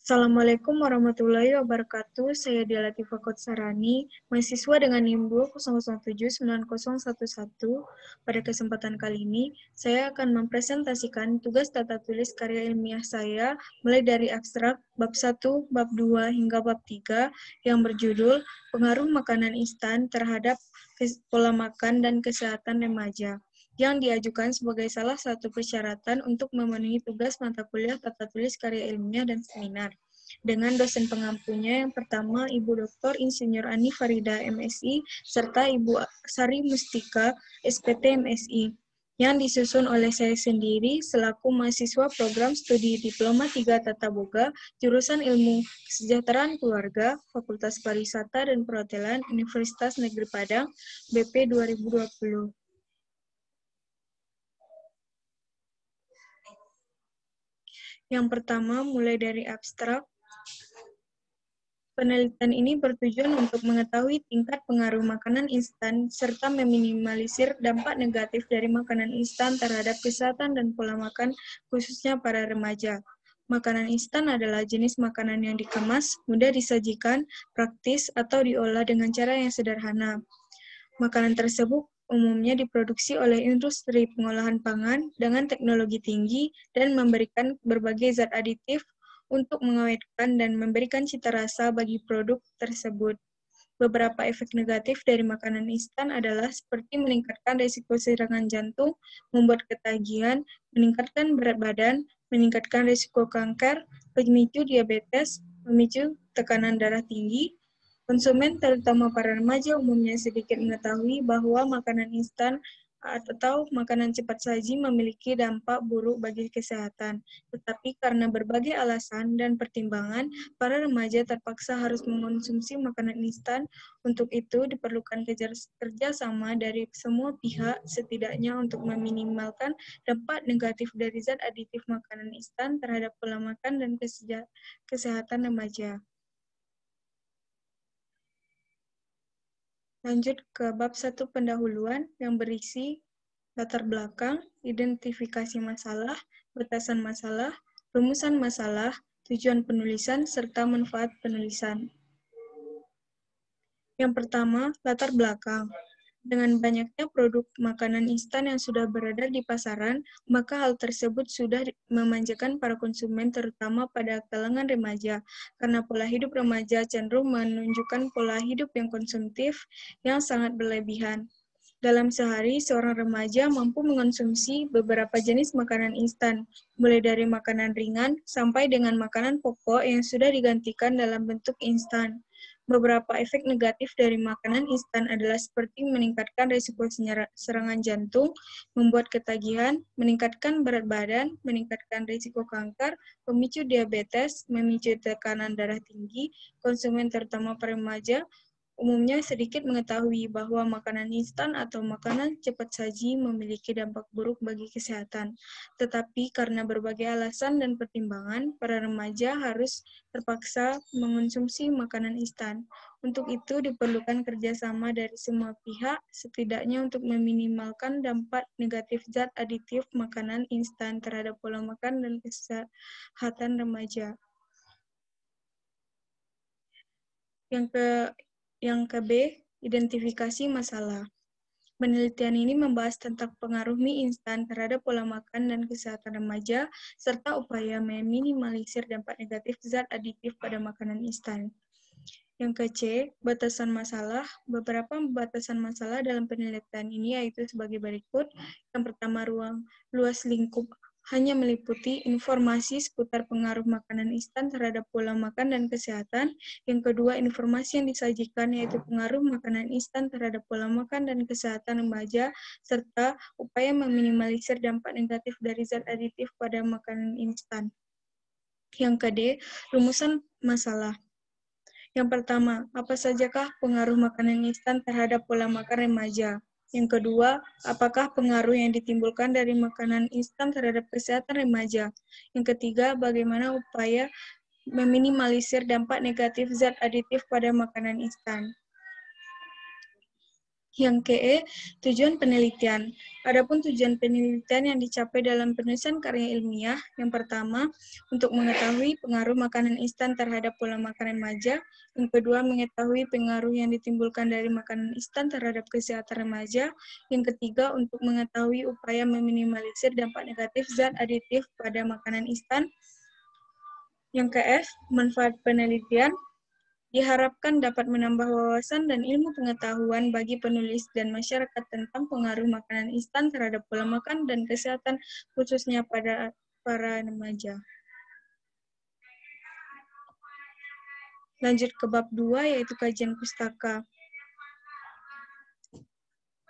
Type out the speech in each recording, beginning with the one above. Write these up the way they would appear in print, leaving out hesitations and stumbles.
Assalamualaikum warahmatullahi wabarakatuh. Saya Dia Latifah Kotsarani, mahasiswa dengan NIM 2079011. Pada kesempatan kali ini, saya akan mempresentasikan tugas tata tulis karya ilmiah saya mulai dari abstrak, bab 1, bab 2, hingga bab 3 yang berjudul Pengaruh Makanan Instan Terhadap Pola Makan dan Kesehatan Remaja, yang diajukan sebagai salah satu persyaratan untuk memenuhi tugas mata kuliah tata tulis karya ilmiah dan seminar. Dengan dosen pengampunya yang pertama Ibu Dr. Insinyur Ani Farida MSI serta Ibu Sari Mustika SPT MSI, yang disusun oleh saya sendiri selaku mahasiswa program studi Diploma 3 Tata Boga, jurusan Ilmu Kesejahteraan Keluarga, Fakultas Pariwisata dan Perhotelan, Universitas Negeri Padang, BP 2020. Yang pertama, mulai dari abstrak. Penelitian ini bertujuan untuk mengetahui tingkat pengaruh makanan instan serta meminimalisir dampak negatif dari makanan instan terhadap kesehatan dan pola makan, khususnya para remaja. Makanan instan adalah jenis makanan yang dikemas, mudah disajikan, praktis, atau diolah dengan cara yang sederhana. Makanan tersebut umumnya diproduksi oleh industri pengolahan pangan dengan teknologi tinggi dan memberikan berbagai zat aditif untuk mengawetkan dan memberikan cita rasa bagi produk tersebut. Beberapa efek negatif dari makanan instan adalah seperti meningkatkan risiko serangan jantung, membuat ketagihan, meningkatkan berat badan, meningkatkan risiko kanker, pemicu diabetes, memicu tekanan darah tinggi. Konsumen, terutama para remaja, umumnya sedikit mengetahui bahwa makanan instan atau makanan cepat saji memiliki dampak buruk bagi kesehatan. Tetapi karena berbagai alasan dan pertimbangan, para remaja terpaksa harus mengonsumsi makanan instan. Untuk itu, diperlukan kerjasama dari semua pihak, setidaknya untuk meminimalkan dampak negatif dari zat aditif makanan instan terhadap pola makan dan kesehatan remaja. Lanjut ke bab 1 pendahuluan yang berisi latar belakang, identifikasi masalah, batasan masalah, rumusan masalah, tujuan penulisan, serta manfaat penulisan. Yang pertama, latar belakang. Dengan banyaknya produk makanan instan yang sudah beredar di pasaran, maka hal tersebut sudah memanjakan para konsumen terutama pada kalangan remaja, karena pola hidup remaja cenderung menunjukkan pola hidup yang konsumtif yang sangat berlebihan. Dalam sehari, seorang remaja mampu mengonsumsi beberapa jenis makanan instan, mulai dari makanan ringan sampai dengan makanan pokok yang sudah digantikan dalam bentuk instan. Beberapa efek negatif dari makanan instan adalah seperti meningkatkan risiko serangan jantung, membuat ketagihan, meningkatkan berat badan, meningkatkan risiko kanker, pemicu diabetes, memicu tekanan darah tinggi. Konsumen terutama para remaja umumnya sedikit mengetahui bahwa makanan instan atau makanan cepat saji memiliki dampak buruk bagi kesehatan. Tetapi karena berbagai alasan dan pertimbangan, para remaja harus terpaksa mengonsumsi makanan instan. Untuk itu diperlukan kerjasama dari semua pihak, setidaknya untuk meminimalkan dampak negatif zat aditif makanan instan terhadap pola makan dan kesehatan remaja. Yang ke B, identifikasi masalah. Penelitian ini membahas tentang pengaruh mie instan terhadap pola makan dan kesehatan remaja, serta upaya meminimalisir dampak negatif zat aditif pada makanan instan. Yang ke C, batasan masalah. Beberapa batasan masalah dalam penelitian ini yaitu sebagai berikut. Yang pertama, luas lingkup hanya meliputi informasi seputar pengaruh makanan instan terhadap pola makan dan kesehatan. Yang kedua, informasi yang disajikan yaitu pengaruh makanan instan terhadap pola makan dan kesehatan remaja, serta upaya meminimalisir dampak negatif dari zat aditif pada makanan instan. Yang ke D, rumusan masalah. Yang pertama, apa sajakah pengaruh makanan instan terhadap pola makan remaja? Yang kedua, apakah pengaruh yang ditimbulkan dari makanan instan terhadap kesehatan remaja? Yang ketiga, bagaimana upaya meminimalisir dampak negatif zat aditif pada makanan instan? Yang ke-E, tujuan penelitian. Adapun tujuan penelitian yang dicapai dalam penulisan karya ilmiah, yang pertama, untuk mengetahui pengaruh makanan instan terhadap pola makan remaja. Yang kedua, mengetahui pengaruh yang ditimbulkan dari makanan instan terhadap kesehatan remaja. Yang ketiga, untuk mengetahui upaya meminimalisir dampak negatif zat aditif pada makanan instan. Yang ke-F, manfaat penelitian. Diharapkan dapat menambah wawasan dan ilmu pengetahuan bagi penulis dan masyarakat tentang pengaruh makanan instan terhadap pola makan dan kesehatan, khususnya pada para remaja. Lanjut ke bab 2, yaitu kajian pustaka.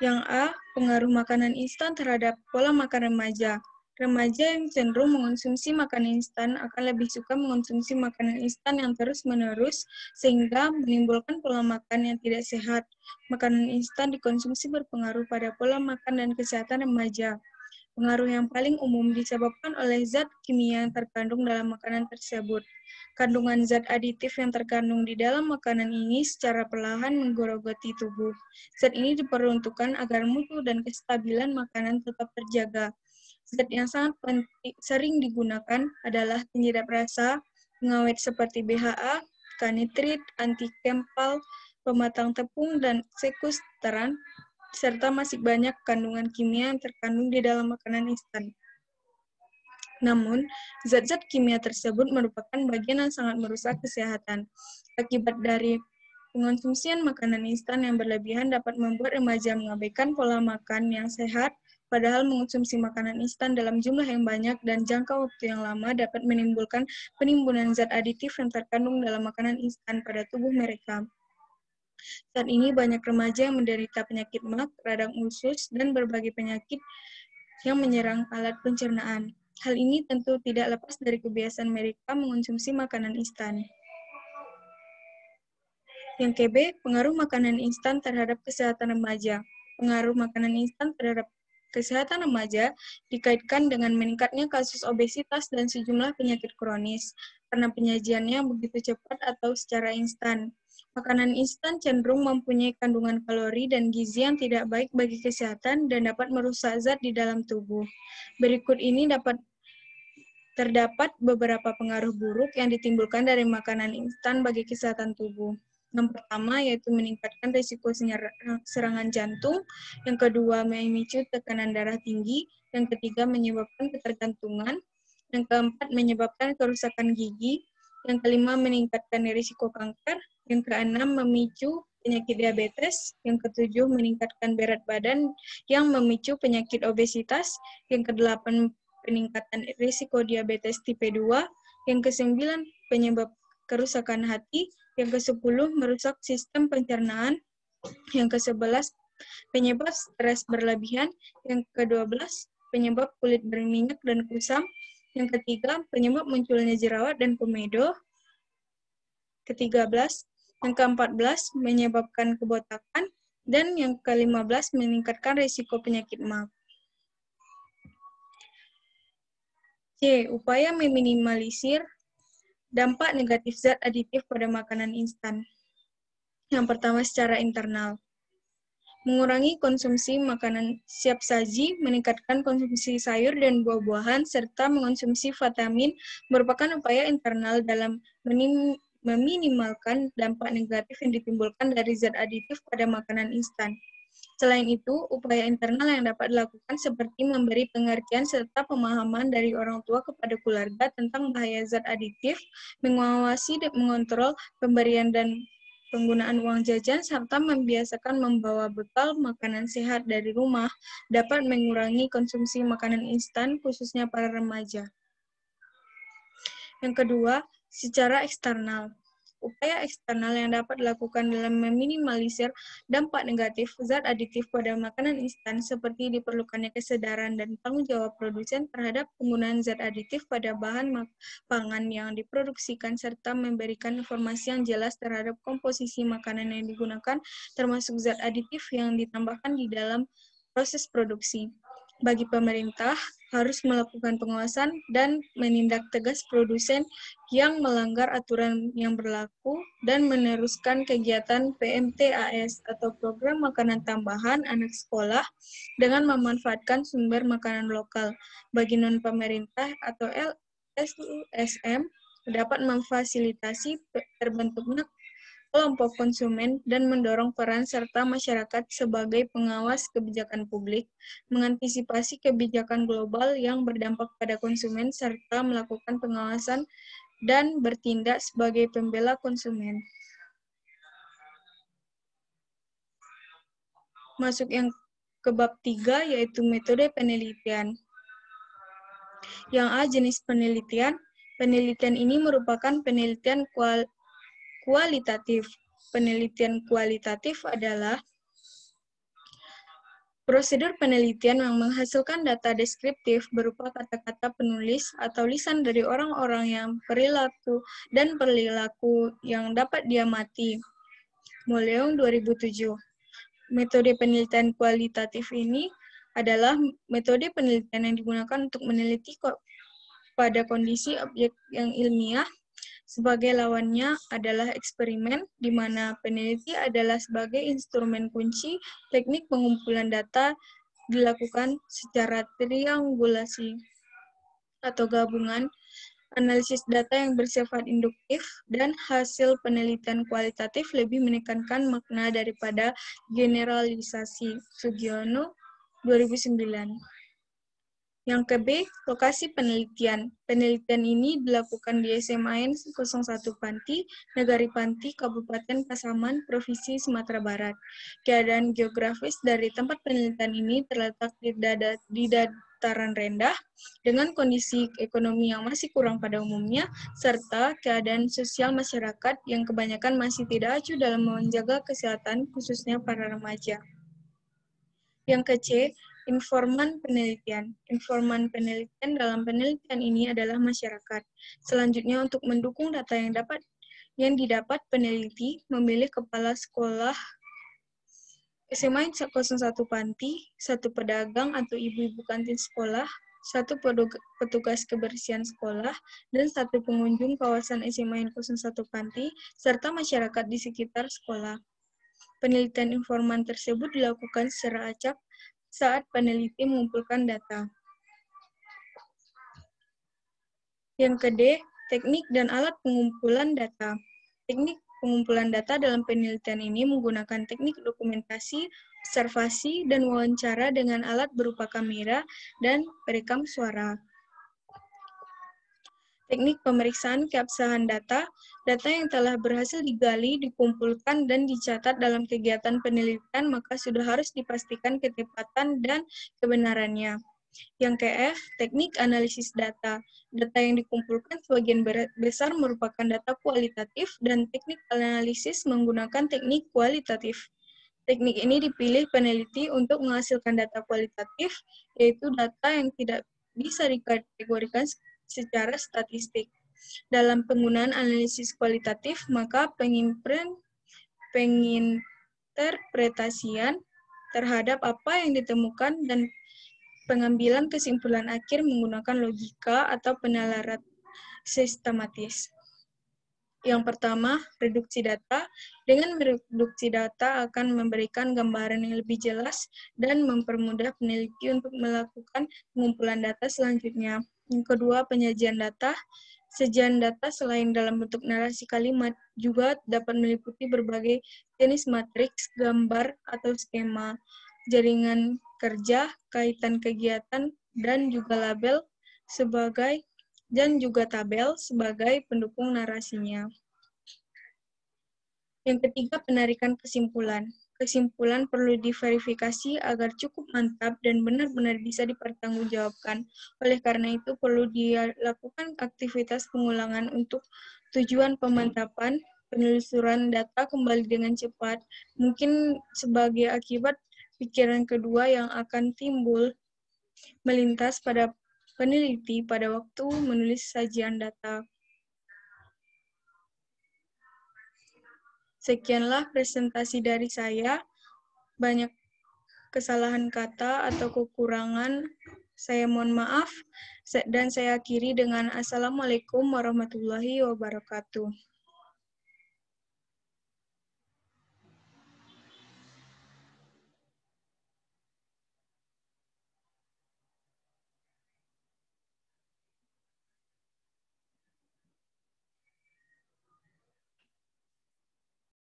Yang A, pengaruh makanan instan terhadap pola makan remaja. Remaja yang cenderung mengonsumsi makanan instan akan lebih suka mengonsumsi makanan instan yang terus-menerus sehingga menimbulkan pola makan yang tidak sehat. Makanan instan dikonsumsi berpengaruh pada pola makan dan kesehatan remaja. Pengaruh yang paling umum disebabkan oleh zat kimia yang terkandung dalam makanan tersebut. Kandungan zat aditif yang terkandung di dalam makanan ini secara perlahan menggerogoti tubuh. Zat ini diperuntukkan agar mutu dan kestabilan makanan tetap terjaga. Zat yang sangat sering digunakan adalah penyedap rasa, pengawet seperti BHA, kanitrit, anti-kempal, pematang tepung, dan sekusteran, serta masih banyak kandungan kimia yang terkandung di dalam makanan instan. Namun, zat-zat kimia tersebut merupakan bagian yang sangat merusak kesehatan. Akibat dari pengonsumsian makanan instan yang berlebihan dapat membuat remaja mengabaikan pola makan yang sehat, padahal mengonsumsi makanan instan dalam jumlah yang banyak dan jangka waktu yang lama dapat menimbulkan penimbunan zat aditif yang terkandung dalam makanan instan pada tubuh mereka. Saat ini banyak remaja yang menderita penyakit MAG, radang usus, dan berbagai penyakit yang menyerang alat pencernaan. Hal ini tentu tidak lepas dari kebiasaan mereka mengonsumsi makanan instan. Yang ke-B, pengaruh makanan instan terhadap kesehatan remaja. Pengaruh makanan instan terhadap kesehatan remaja dikaitkan dengan meningkatnya kasus obesitas dan sejumlah penyakit kronis karena penyajiannya begitu cepat atau secara instan. Makanan instan cenderung mempunyai kandungan kalori dan gizi yang tidak baik bagi kesehatan dan dapat merusak zat di dalam tubuh. Berikut ini terdapat beberapa pengaruh buruk yang ditimbulkan dari makanan instan bagi kesehatan tubuh. Yang pertama yaitu meningkatkan risiko serangan jantung, yang kedua memicu tekanan darah tinggi, yang ketiga menyebabkan ketergantungan, yang keempat menyebabkan kerusakan gigi, yang kelima meningkatkan risiko kanker, yang keenam memicu penyakit diabetes, yang ketujuh meningkatkan berat badan yang memicu penyakit obesitas, yang kedelapan peningkatan risiko diabetes tipe 2, yang kesembilan penyebab kerusakan hati, yang ke-10 merusak sistem pencernaan, yang ke-11 penyebab stres berlebihan, yang ke-12 penyebab kulit berminyak dan kusam, yang ketiga penyebab munculnya jerawat dan komedo, ke-13 yang ke-14 menyebabkan kebotakan, dan yang ke-15 meningkatkan risiko penyakit MAG. C. Upaya meminimalisir dampak negatif zat aditif pada makanan instan. Yang pertama secara internal. Mengurangi konsumsi makanan siap saji, meningkatkan konsumsi sayur dan buah-buahan, serta mengonsumsi vitamin merupakan upaya internal dalam meminimalkan dampak negatif yang ditimbulkan dari zat aditif pada makanan instan. Selain itu, upaya internal yang dapat dilakukan seperti memberi pengertian serta pemahaman dari orang tua kepada keluarga tentang bahaya zat aditif, mengawasi dan mengontrol pemberian dan penggunaan uang jajan, serta membiasakan membawa bekal makanan sehat dari rumah dapat mengurangi konsumsi makanan instan, khususnya para remaja. Yang kedua, secara eksternal. Upaya eksternal yang dapat dilakukan dalam meminimalisir dampak negatif zat aditif pada makanan instan seperti diperlukannya kesadaran dan tanggung jawab produsen terhadap penggunaan zat aditif pada bahan pangan yang diproduksikan serta memberikan informasi yang jelas terhadap komposisi makanan yang digunakan termasuk zat aditif yang ditambahkan di dalam proses produksi. Bagi pemerintah, harus melakukan pengawasan dan menindak tegas produsen yang melanggar aturan yang berlaku dan meneruskan kegiatan PMTAS atau Program Makanan Tambahan Anak Sekolah dengan memanfaatkan sumber makanan lokal. Bagi non-pemerintah atau LSUSM dapat memfasilitasi terbentuknya kelompok konsumen dan mendorong peran serta masyarakat sebagai pengawas kebijakan publik, mengantisipasi kebijakan global yang berdampak pada konsumen, serta melakukan pengawasan dan bertindak sebagai pembela konsumen. Masuk yang ke bab 3, yaitu metode penelitian. Yang A, jenis penelitian. Penelitian ini merupakan penelitian kualitatif. Penelitian kualitatif adalah prosedur penelitian yang menghasilkan data deskriptif berupa kata-kata penulis atau lisan dari orang-orang yang perilaku yang dapat diamati. Moleong 2007. Metode penelitian kualitatif ini adalah metode penelitian yang digunakan untuk meneliti pada kondisi objek yang ilmiah. Sebagai lawannya adalah eksperimen, di mana peneliti adalah sebagai instrumen kunci. Teknik pengumpulan data dilakukan secara triangulasi atau gabungan, analisis data yang bersifat induktif, dan hasil penelitian kualitatif lebih menekankan makna daripada generalisasi. Sugiono, 2009. Yang ke B, lokasi penelitian. Penelitian ini dilakukan di SMAN 01 Panti, Negari Panti, Kabupaten Pasaman, Provinsi Sumatera Barat. Keadaan geografis dari tempat penelitian ini terletak di dataran rendah, dengan kondisi ekonomi yang masih kurang pada umumnya, serta keadaan sosial masyarakat yang kebanyakan masih tidak acuh dalam menjaga kesehatan, khususnya para remaja. Yang ke C, informan penelitian. Informan penelitian dalam penelitian ini adalah masyarakat. Selanjutnya, untuk mendukung data yang didapat peneliti, memilih kepala sekolah SMA 01 Panti, 1 pedagang atau ibu-ibu kantin sekolah, 1 petugas kebersihan sekolah, dan 1 pengunjung kawasan SMA 01 Panti, serta masyarakat di sekitar sekolah. Penelitian informan tersebut dilakukan secara acak saat peneliti mengumpulkan data. Yang ke D, teknik dan alat pengumpulan data. Teknik pengumpulan data dalam penelitian ini menggunakan teknik dokumentasi, observasi, dan wawancara dengan alat berupa kamera dan perekam suara. Teknik pemeriksaan keabsahan data. Data yang telah berhasil digali, dikumpulkan, dan dicatat dalam kegiatan penelitian, maka sudah harus dipastikan ketepatan dan kebenarannya. Yang ke F, teknik analisis data. Data yang dikumpulkan sebagian besar merupakan data kualitatif, dan teknik analisis menggunakan teknik kualitatif. Teknik ini dipilih peneliti untuk menghasilkan data kualitatif, yaitu data yang tidak bisa dikategorikan secara statistik. Dalam penggunaan analisis kualitatif, maka penginterpretasian terhadap apa yang ditemukan dan pengambilan kesimpulan akhir menggunakan logika atau penalaran sistematis. Yang pertama, reduksi data. Dengan mereduksi data akan memberikan gambaran yang lebih jelas dan mempermudah peneliti untuk melakukan pengumpulan data selanjutnya. Yang kedua, penyajian data. Sajian data selain dalam bentuk narasi kalimat juga dapat meliputi berbagai jenis matriks, gambar, atau skema, jaringan kerja, kaitan kegiatan, dan juga tabel sebagai pendukung narasinya. Yang ketiga, penarikan kesimpulan. Kesimpulan perlu diverifikasi agar cukup mantap dan benar-benar bisa dipertanggungjawabkan. Oleh karena itu, perlu dilakukan aktivitas pengulangan untuk tujuan pemantapan, penelusuran data kembali dengan cepat, mungkin sebagai akibat pikiran kedua yang akan timbul melintas pada peneliti pada waktu menulis sajian data. Sekianlah presentasi dari saya. Banyak kesalahan kata atau kekurangan Saya mohon maaf dan saya akhiri dengan Assalamualaikum warahmatullahi wabarakatuh.